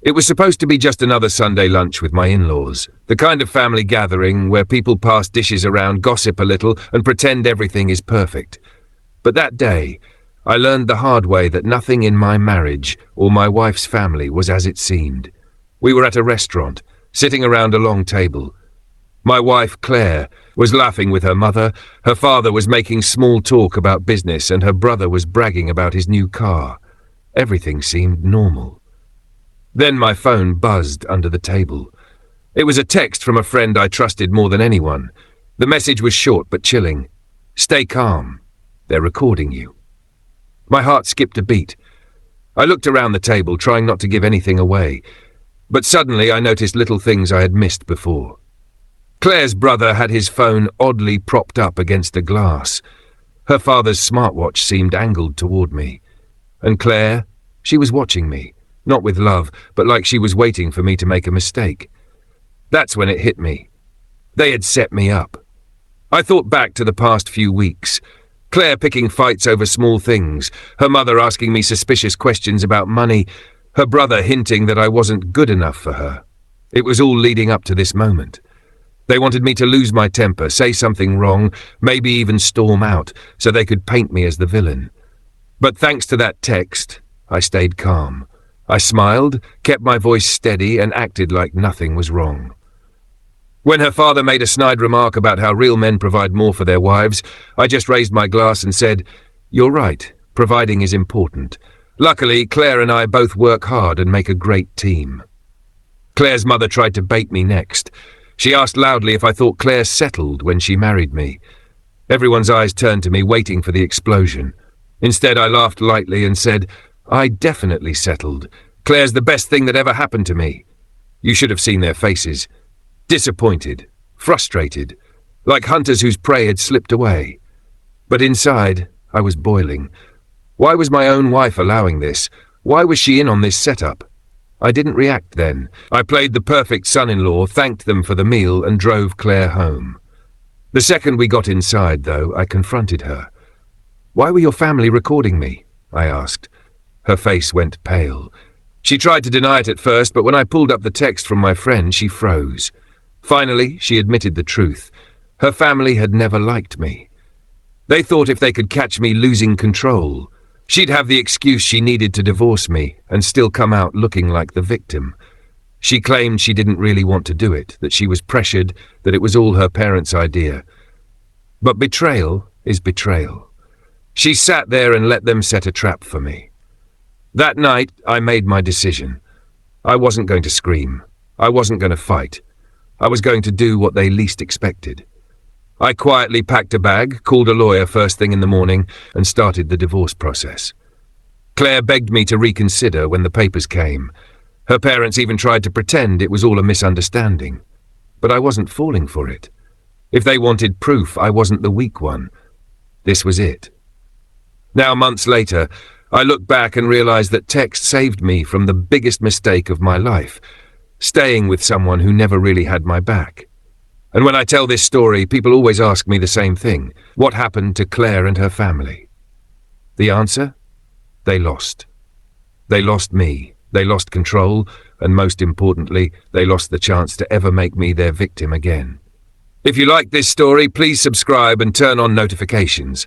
It was supposed to be just another Sunday lunch with my in-laws, the kind of family gathering where people pass dishes around, gossip a little, and pretend everything is perfect. But that day, I learned the hard way that nothing in my marriage or my wife's family was as it seemed. We were at a restaurant, sitting around a long table. My wife, Claire, was laughing with her mother, her father was making small talk about business, and her brother was bragging about his new car. Everything seemed normal. Then my phone buzzed under the table. It was a text from a friend I trusted more than anyone. The message was short but chilling. "Stay calm. They're recording you." My heart skipped a beat. I looked around the table, trying not to give anything away. But suddenly I noticed little things I had missed before. Claire's brother had his phone oddly propped up against a glass. Her father's smartwatch seemed angled toward me. And Claire, she was watching me. Not with love, but like she was waiting for me to make a mistake. That's when it hit me. They had set me up. I thought back to the past few weeks. Claire picking fights over small things, her mother asking me suspicious questions about money, her brother hinting that I wasn't good enough for her. It was all leading up to this moment. They wanted me to lose my temper, say something wrong, maybe even storm out, so they could paint me as the villain. But thanks to that text, I stayed calm. I smiled, kept my voice steady, and acted like nothing was wrong. When her father made a snide remark about how real men provide more for their wives, I just raised my glass and said, "You're right, providing is important. Luckily, Claire and I both work hard and make a great team." Claire's mother tried to bait me next. She asked loudly if I thought Claire settled when she married me. Everyone's eyes turned to me, waiting for the explosion. Instead, I laughed lightly and said, "I definitely settled. Claire's the best thing that ever happened to me." You should have seen their faces. Disappointed, frustrated, like hunters whose prey had slipped away. But inside, I was boiling. Why was my own wife allowing this? Why was she in on this setup? I didn't react then. I played the perfect son-in-law, thanked them for the meal, and drove Claire home. The second we got inside, though, I confronted her. "Why were your family recording me?" I asked. Her face went pale. She tried to deny it at first, but when I pulled up the text from my friend, she froze. Finally, she admitted the truth. Her family had never liked me. They thought if they could catch me losing control, she'd have the excuse she needed to divorce me and still come out looking like the victim. She claimed she didn't really want to do it, that she was pressured, that it was all her parents' idea. But betrayal is betrayal. She sat there and let them set a trap for me. That night, I made my decision. I wasn't going to scream. I wasn't going to fight. I was going to do what they least expected. I quietly packed a bag, called a lawyer first thing in the morning, and started the divorce process. Claire begged me to reconsider when the papers came. Her parents even tried to pretend it was all a misunderstanding. But I wasn't falling for it. If they wanted proof, I wasn't the weak one. This was it. Now, months later, I look back and realize that text saved me from the biggest mistake of my life, staying with someone who never really had my back. And when I tell this story, people always ask me the same thing. What happened to Claire and her family? The answer? They lost. They lost me. They lost control, and most importantly, they lost the chance to ever make me their victim again. If you like this story, please subscribe and turn on notifications.